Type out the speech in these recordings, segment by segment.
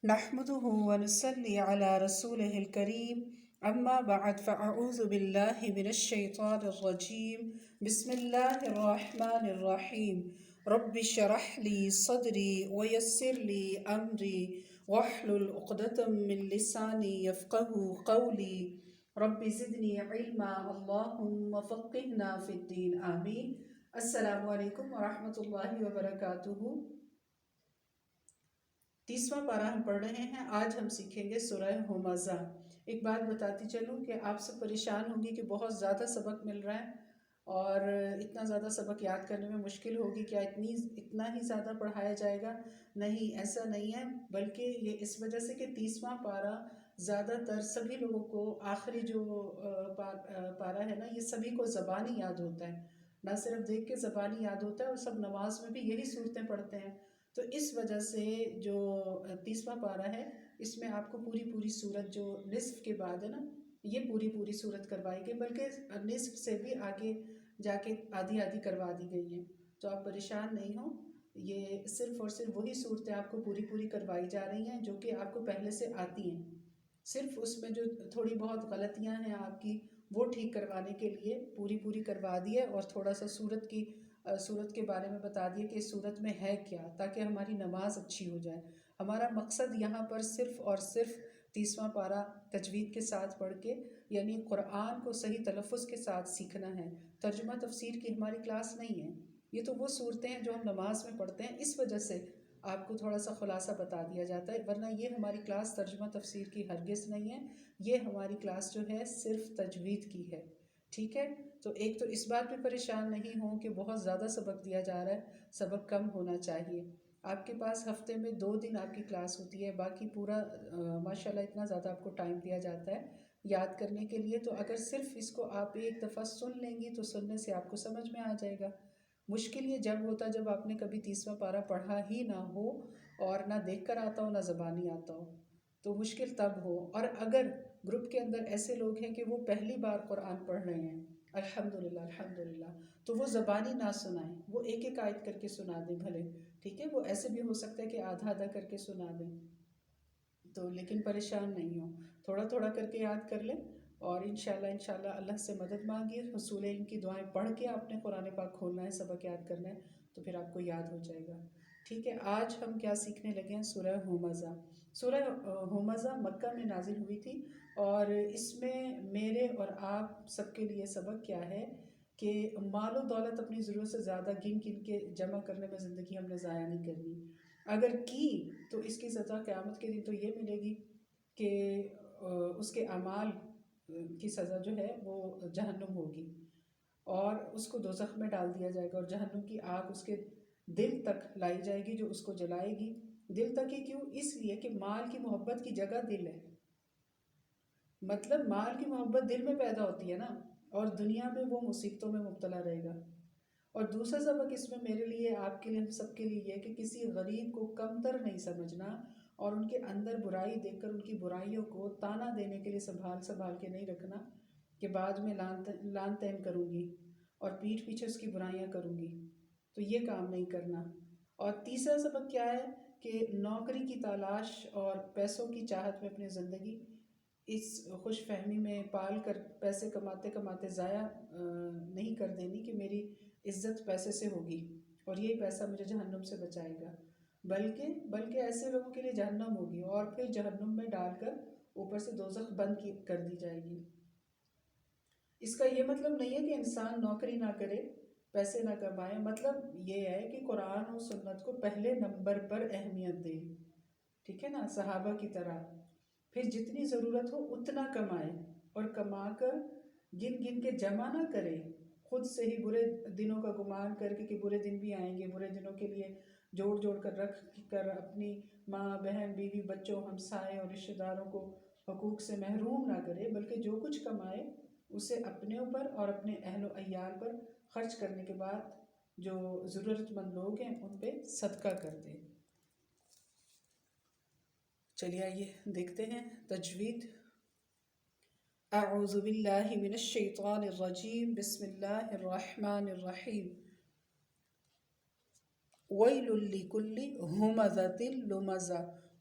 نحمده ونصلي على رسوله الكريم أما بعد فأعوذ بالله من الشيطان الرجيم بسم الله الرحمن الرحيم رب اشرح لي صدري ويسر لي أمري واحلل عقدة من لساني يفقه قولي رب زدني علما اللهم فقهنا في الدين آمين. السلام علیکم ورحمۃ اللہ وبرکاتہ. 30واں پارہ ہم پڑھ رہے ہیں. آج ہم سیکھیں گے سورہ ہمزہ. ایک بات بتاتی چلوں کہ آپ سب پریشان ہوں گی کہ بہت زیادہ سبق مل رہا ہے اور اتنا زیادہ سبق یاد کرنے میں مشکل ہوگی. کیا اتنا ہی زیادہ پڑھایا جائے گا؟ نہیں، ایسا نہیں ہے، بلکہ یہ اس وجہ سے کہ 30واں پارہ زیادہ تر سبھی لوگوں کو آخری جو پارہ ہے نا، یہ سبھی کو زبانی یاد ہوتا ہے، نہ صرف دیکھ کے زبانی یاد ہوتا ہے، اور سب نماز میں بھی یہی صورتیں پڑھتے ہیں. تو اس وجہ سے جو 30واں پارہ ہے اس میں آپ کو پوری صورت جو نصف کے بعد ہے نا، یہ پوری صورت کروائی گئی، بلکہ نصف سے بھی آگے جا کے آدھی کروا دی گئی ہیں. تو آپ پریشان نہیں ہوں، یہ صرف اور صرف وہی صورتیں آپ کو پوری کروائی جا رہی ہیں جو کہ آپ کو پہلے سے آتی ہیں. صرف اس میں جو تھوڑی بہت غلطیاں ہیں آپ کی، وہ ٹھیک کروانے کے لیے پوری کروا دی ہے، اور تھوڑا سا صورت کے بارے میں بتا دیے کہ اس صورت میں ہے کیا، تاکہ ہماری نماز اچھی ہو جائے. ہمارا مقصد یہاں پر صرف اور صرف 30واں پارہ تجوید کے ساتھ پڑھ کے، یعنی قرآن کو صحیح تلفظ کے ساتھ سیکھنا ہے. ترجمہ تفسیر کی ہماری کلاس نہیں ہے، یہ تو وہ صورتیں ہیں جو ہم نماز میں پڑھتے ہیں. اس وجہ سے آپ کو تھوڑا سا خلاصہ بتا دیا جاتا ہے، ورنہ یہ ہماری کلاس ترجمہ تفسیر کی ہرگز نہیں ہے. یہ ہماری کلاس جو ہے صرف تجوید کی ہے. ٹھیک ہے؟ تو ایک تو اس بات پہ پریشان نہیں ہوں کہ بہت زیادہ سبق دیا جا رہا ہے، سبق کم ہونا چاہیے. آپ کے پاس ہفتے میں 2 دن آپ کی کلاس ہوتی ہے، باقی پورا ماشاءاللہ اتنا زیادہ آپ کو ٹائم دیا جاتا ہے یاد کرنے کے لیے. تو اگر صرف اس کو آپ ایک دفعہ سن لیں گی تو سننے سے آپ کو سمجھ میں آ جائے گا. مشکل یہ جب ہوتا جب آپ نے کبھی 30واں پارہ پڑھا ہی نہ ہو، اور نہ دیکھ کر آتا ہو نہ زبانی آتا ہو، تو مشکل تب ہو. اور اگر گروپ کے اندر ایسے لوگ ہیں کہ وہ پہلی بار قرآن پڑھ رہے ہیں، الحمدللہ، تو وہ زبانی نہ سنائیں، وہ ایک آیت کر کے سنا دیں بھلے. ٹھیک ہے؟ وہ ایسے بھی ہو سکتا ہے کہ آدھا کر کے سنا دیں. تو لیکن پریشان نہیں ہو، تھوڑا کر کے یاد کر لیں، اور انشاءاللہ اللہ سے مدد مانگیے. رسول ان کی دعائیں پڑھ کے آپ نے قرآن پاک کھولنا ہے، سبق یاد کرنا ہے، تو پھر آپ کو یاد ہو جائے گا. ٹھیک ہے؟ آج ہم کیا سیکھنے لگے ہیں؟ سورہ ہمزہ. سورہ ہمزہ مکہ میں نازل ہوئی تھی، اور اس میں میرے اور آپ سب کے لیے سبق کیا ہے کہ مال و دولت اپنی ضرورت سے زیادہ گن کے جمع کرنے میں زندگی ہم نے ضائع نہیں کرنی. اگر کی تو اس کی سزا قیامت کے دن تو یہ ملے گی کہ اس کے اعمال کی سزا جو ہے وہ جہنم ہوگی، اور اس کو دوزخ میں ڈال دیا جائے گا، اور جہنم کی آگ اس کے دل تک لائی جائے گی جو اس کو جلائے گی. دل تک ہی کیوں؟ اس لیے کہ مال کی محبت کی جگہ دل ہے. مطلب مال کی محبت دل میں پیدا ہوتی ہے نا، اور دنیا میں وہ مصیبتوں میں مبتلا رہے گا. اور دوسرا سبق اس میں میرے لیے، آپ کے لیے، ہم سب کے لیے یہ کہ کسی غریب کو کمتر نہیں سمجھنا، اور ان کے اندر برائی دیکھ کر ان کی برائیوں کو تانا دینے کے لیے سنبھال کے نہیں رکھنا کہ بعد میں لان تین کروں گی اور پیٹھ پیچھے اس کی برائیاں کروں گی. تو یہ کام نہیں کرنا. اور تیسرا سبق کیا ہے کہ نوکری کی تلاش اور پیسوں کی چاہت میں اپنی زندگی اس خوش فہمی میں پال کر پیسے کماتے ضائع نہیں کر دینی کہ میری عزت پیسے سے ہوگی اور یہی پیسہ مجھے جہنم سے بچائے گا، بلکہ ایسے لوگوں کے لیے جہنم ہوگی، اور پھر جہنم میں ڈال کر اوپر سے دوزخ بند کر دی جائے گی. اس کا یہ مطلب نہیں ہے کہ انسان نوکری نہ کرے، پیسے نہ کمائے. مطلب یہ ہے کہ قرآن و سنت کو پہلے نمبر پر اہمیت دے. ٹھیک ہے نا؟ صحابہ کی طرح. پھر جتنی ضرورت ہو اتنا کمائے، اور کما کر گن کے جمع نہ کرے، خود سے ہی برے دنوں کا گمان کر کے کہ برے دن بھی آئیں گے، برے دنوں کے لیے جوڑ کر رکھ کر اپنی ماں، بہن، بیوی، بچوں، ہمسائے اور رشتہ داروں کو حقوق سے محروم نہ کرے، بلکہ جو کچھ کمائے اسے اپنے اوپر اور اپنے اہل و عیال پر خرچ کرنے کے بعد جو ضرورت مند لوگ ہیں ان پہ صدقہ کر دے. چلیے آئیے دیکھتے ہیں تجوید. اعوذ باللہ من الشیطان الرجیم بسم اللہ الرحمن الرحیم. ویل لکل ہمزۃ لمزہ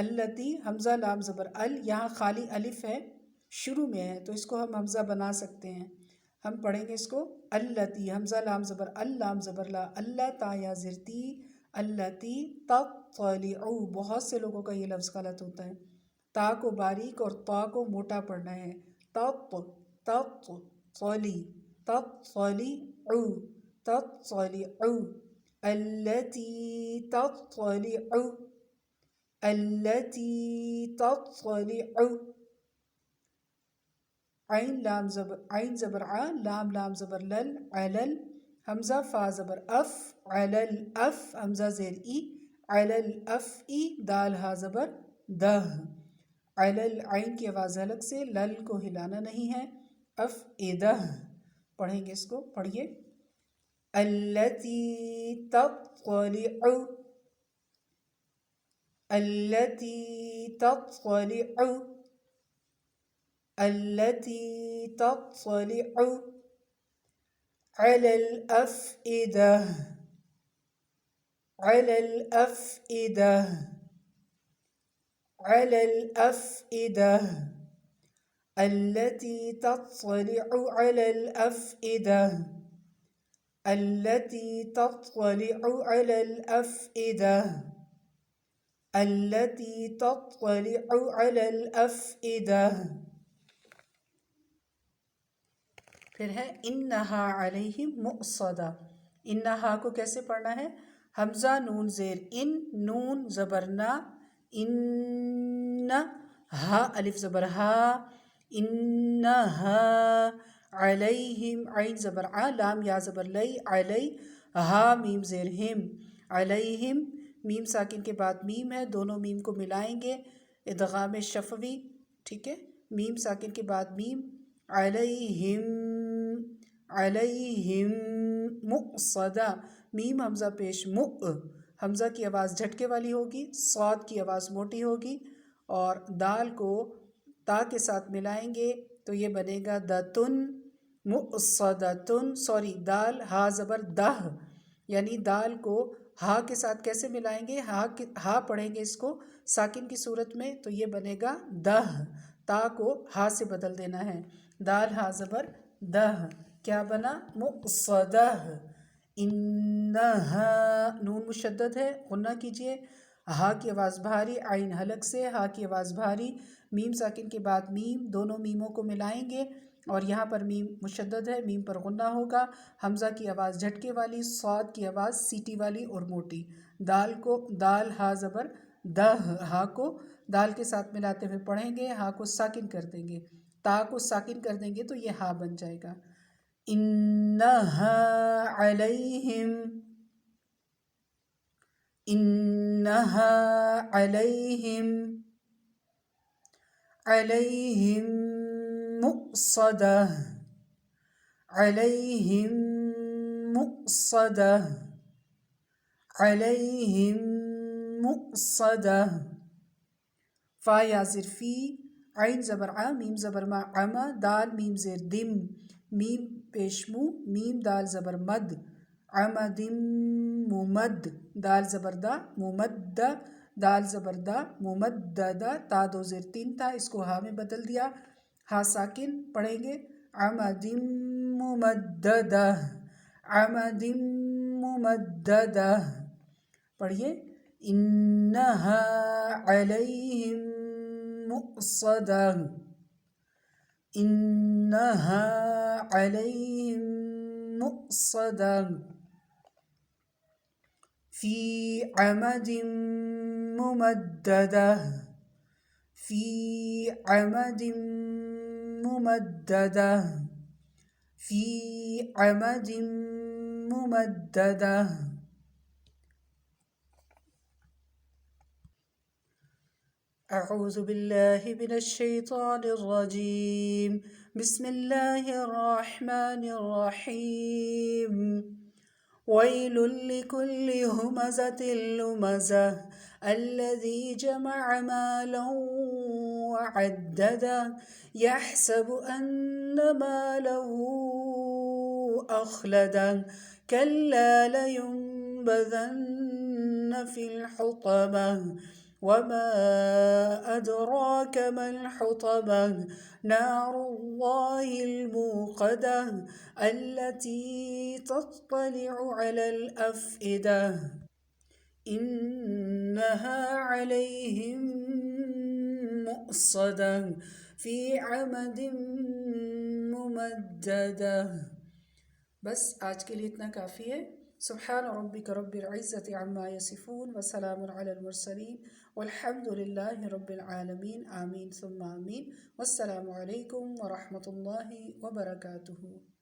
التی، حمزہ لام زبر ال، یہاں خالی الف ہے شروع میں ہے تو اس کو ہم حمزہ بنا سکتے ہیں. ہم پڑھیں گے اس کو التی، حمزہ لام زبر ال، لام زبر لا، اللہ تا یا زرتی، التی تطلع. بہت سے لوگوں کا یہ لفظ غلط ہوتا ہے، تا کو باریک اور تا کو موٹا پڑھنا ہے. تط تط صلی تطلع تطلع، التی تطلع التی تطلع. عین زبر ع، لام لام زبر لل، علل، حمزہ فا زبر اف، علل اف، حمزہ زیر ای، علل اف ای، دال ہا زبر دہ. علل عین کی آواز حلق سے، لل کو ہلانا نہیں ہے. اف ادہ، پڑھیں گے اس کو، پڑھیے التی تطلع التی تطلع التي تطلع على الأفئدة على الأفئدة على الأفئدة التي تطلع على الأفئدة التي تطلع على الأفئدة التي تطلع على الأفئدة. پھر ہے انہا علیہم مؤصدہ. انہا کو کیسے پڑھنا ہے؟ حمزہ نون زیر ان، نون زبر نا، ان، ہا الف زبر ہا، انہا علیہم، عین زبر ع، لام یا زبر لئی، علی، ہا میم زیر ہم، علیہم، میم ساکن کے بعد میم ہے، دونوں میم کو ملائیں گے، ادغام شفوی، ٹھیک ہے، میم ساکن کے بعد میم، علیہم علیہم مؤصدہ، میم حمزہ پیش حمزہ کی آواز جھٹکے والی ہوگی، صاد کی آواز موٹی ہوگی، اور دال کو تا کے ساتھ ملائیں گے تو یہ بنے گا دتن مؤصدتن. دال ہا زبر دہ، یعنی دال کو ہا کے ساتھ کیسے ملائیں گے؟ ہا پڑھیں گے اس کو ساکن کی صورت میں تو یہ بنے گا دہ، تا کو ہا سے بدل دینا ہے. دال ہا زبر دہ، کیا بنا؟ مؤصدہ. انہا، نون مشدد ہے، غنہ کیجئے، ہا کی آواز بھاری، عین حلق سے، ہا کی آواز بھاری، میم ساکن کے بعد میم، دونوں میموں کو ملائیں گے اور یہاں پر میم مشدد ہے، میم پر غنہ ہوگا، حمزہ کی آواز جھٹکے والی، صاد کی آواز سیٹی والی اور موٹی. دال کو، دال ہا زبر دہ، ہا کو دال کے ساتھ ملاتے ہوئے پڑھیں گے، ہا کو ساکن کر دیں گے، تا کو ساکن کر دیں گے تو یہ ہا بن جائے گا. انہا علیہم انہا علیہم علیہم مؤصدہ علیہم مؤصدہ علیہم مؤصدہ. فا یا زر فی، عین زبر ع، میم زبر ما، عما، دال میم زیر دم، میم پیش مو، میم دال زبر مد، عمدم ممد، دال زبر دا، ممدہ، دال زبر دا، ممددہ، تا دو زیر تین تھا، اس کو ہا میں بدل دیا، ہا ساکن، پڑھیں گے عمدم ممددہ عمدم ممددہ. پڑھیے انہا علیہم مؤصدہ انہا علیہم مؤصدہ فی عمد ممددہ فی عمد ممددہ فی عمد ممددہ. اعوذ باللہ من الشیطان الرجیم، بسم اللہ الرحمن الرحیم. ویل لکل ہمزۃ لمزہ الذی جمع مالا وعددہ یحسب ان مالہ اخلدہ کلا لینبذن فی الحطمہ وما أدراك ما الحطمة نار الله الموقدة التي تطلع على الأفئدة إنها عليهم مؤصدة في عمد ممددة. بس آج کے لیے اتنا کافی ہے. سبحان ربک رب العزت عما یصفون وسلام علی المرسلین والحمد للہ رب العالمین. آمین ثم آمین. والسلام علیکم ورحمۃ اللہ وبرکاتہ.